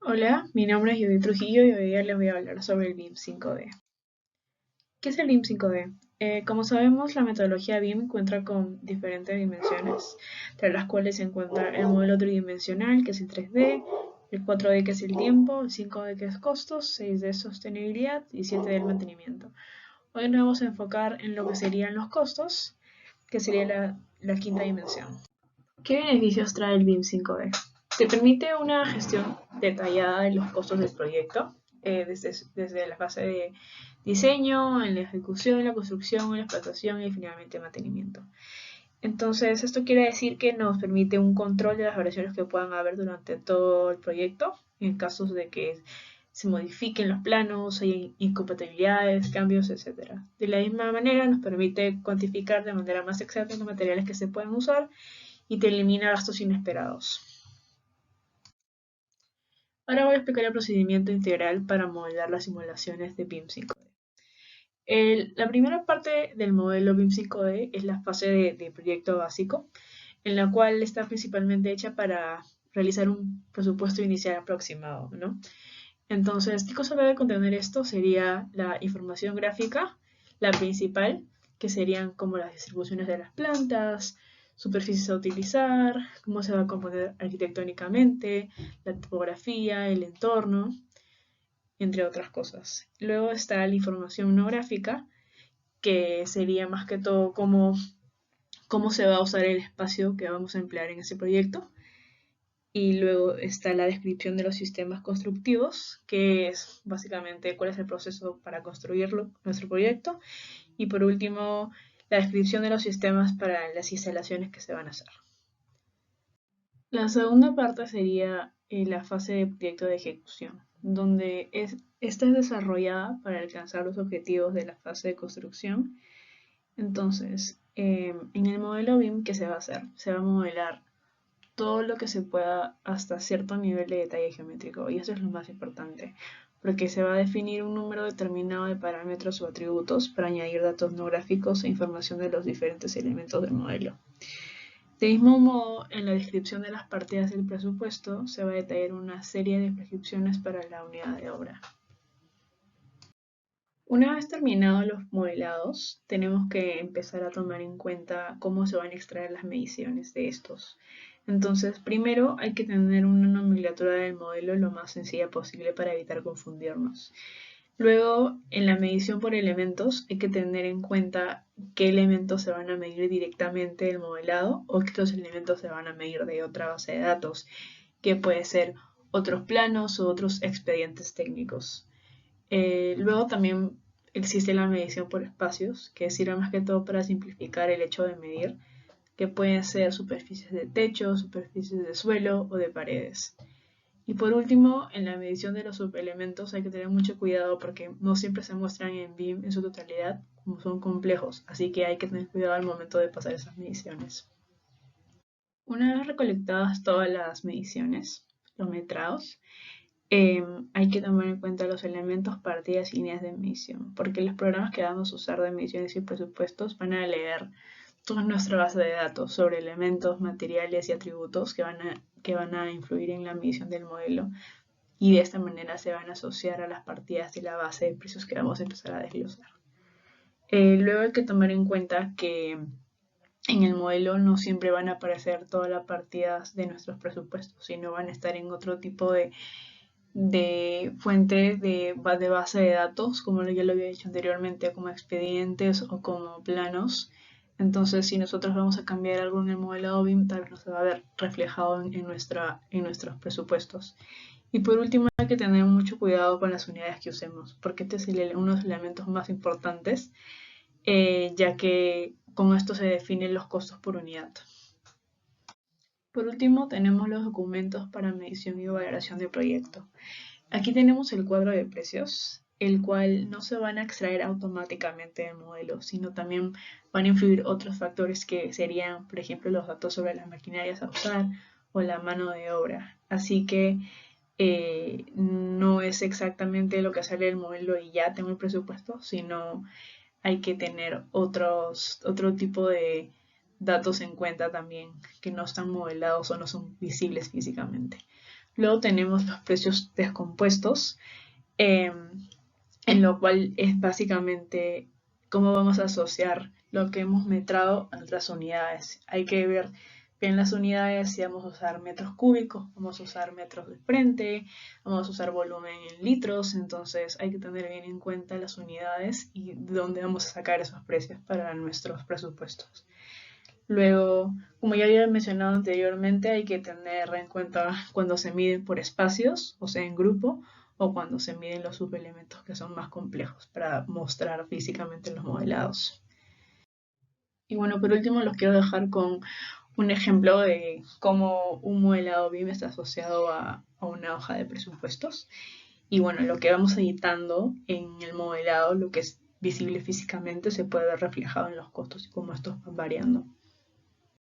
Hola, mi nombre es Judith Trujillo y hoy día les voy a hablar sobre el BIM 5D. ¿Qué es el BIM 5D? Como sabemos, la metodología BIM cuenta con diferentes dimensiones, entre las cuales se encuentra el modelo tridimensional, que es el 3D, el 4D, que es el tiempo, el 5D, que es costos, 6D es sostenibilidad y 7D el mantenimiento. Hoy nos vamos a enfocar en lo que serían los costos, que sería la quinta dimensión. ¿Qué beneficios trae el BIM 5D? Te permite una gestión detallada de los costos del proyecto, desde la fase de diseño, en la ejecución, la construcción, la explotación y finalmente mantenimiento. Entonces, esto quiere decir que nos permite un control de las variaciones que puedan haber durante todo el proyecto, en casos de que se modifiquen los planos, hay incompatibilidades, cambios, etc. De la misma manera, nos permite cuantificar de manera más exacta los materiales que se pueden usar y te elimina gastos inesperados. Ahora voy a explicar el procedimiento integral para modelar las simulaciones de BIM 5D. La primera parte del modelo BIM 5D es la fase de proyecto básico, en la cual está principalmente hecha para realizar un presupuesto inicial aproximado, ¿no? Entonces, ¿qué cosa debe contener esto? Sería la información gráfica, la principal, que serían como las distribuciones de las plantas, superficies a utilizar, cómo se va a componer arquitectónicamente, la topografía, el entorno, entre otras cosas. Luego está la información no gráfica, que sería más que todo cómo se va a usar el espacio que vamos a emplear en ese proyecto. Y luego está la descripción de los sistemas constructivos, que es básicamente cuál es el proceso para construirlo, nuestro proyecto. Y por último, la descripción de los sistemas para las instalaciones que se van a hacer. La segunda parte sería la fase de proyecto de ejecución, donde esta es desarrollada para alcanzar los objetivos de la fase de construcción. Entonces, en el modelo BIM, ¿qué se va a hacer? Se va a modelar todo lo que se pueda hasta cierto nivel de detalle geométrico, y eso es lo más importante, porque se va a definir un número determinado de parámetros o atributos para añadir datos no gráficos e información de los diferentes elementos del modelo. De mismo modo, en la descripción de las partidas del presupuesto se va a detallar una serie de prescripciones para la unidad de obra. Una vez terminados los modelados, tenemos que empezar a tomar en cuenta cómo se van a extraer las mediciones de estos. Entonces, primero hay que tener una nomenclatura del modelo lo más sencilla posible para evitar confundirnos. Luego, en la medición por elementos, hay que tener en cuenta qué elementos se van a medir directamente del modelado o qué otros elementos se van a medir de otra base de datos, que puede ser otros planos o otros expedientes técnicos. Luego también existe la medición por espacios, que sirve más que todo para simplificar el hecho de medir, que pueden ser superficies de techo, superficies de suelo o de paredes. Y por último, en la medición de los subelementos hay que tener mucho cuidado porque no siempre se muestran en BIM en su totalidad, como son complejos, así que hay que tener cuidado al momento de pasar esas mediciones. Una vez recolectadas todas las mediciones, los metrados, hay que tomar en cuenta los elementos, partidas y líneas de medición, porque los programas que vamos a usar de mediciones y presupuestos van a leer toda nuestra base de datos sobre elementos, materiales y atributos que van a influir en la medición del modelo, y de esta manera se van a asociar a las partidas de la base de precios que vamos a empezar a desglosar. Luego hay que tomar en cuenta que en el modelo no siempre van a aparecer todas las partidas de nuestros presupuestos, sino van a estar en otro tipo de fuente de base de datos, como ya lo había dicho anteriormente, como expedientes o como planos. Entonces, si nosotros vamos a cambiar algo en el modelado BIM, tal vez no se va a ver reflejado en nuestros presupuestos. Y por último, hay que tener mucho cuidado con las unidades que usemos, porque este es uno de los elementos más importantes, ya que con esto se definen los costos por unidad. Por último, tenemos los documentos para medición y valoración de proyecto. Aquí tenemos el cuadro de precios, el cual no se van a extraer automáticamente del modelo, sino también van a influir otros factores que serían, por ejemplo, los datos sobre las maquinarias a usar o la mano de obra. Así que no es exactamente lo que sale del modelo y ya tengo el presupuesto, sino hay que tener otro tipo de datos en cuenta también que no están modelados o no son visibles físicamente. Luego tenemos los precios descompuestos, eh, en lo cual es básicamente cómo vamos a asociar lo que hemos metrado a otras unidades. Hay que ver bien las unidades, si vamos a usar metros cúbicos, vamos a usar metros de frente, vamos a usar volumen en litros, entonces hay que tener bien en cuenta las unidades y de dónde vamos a sacar esos precios para nuestros presupuestos. Luego, como ya había mencionado anteriormente, hay que tener en cuenta cuando se miden por espacios, o sea, en grupo, o cuando se miden los subelementos que son más complejos para mostrar físicamente los modelados. Y bueno, por último, los quiero dejar con un ejemplo de cómo un modelado BIM está asociado a una hoja de presupuestos. Y bueno, lo que vamos editando en el modelado, lo que es visible físicamente, se puede ver reflejado en los costos y cómo estos van variando.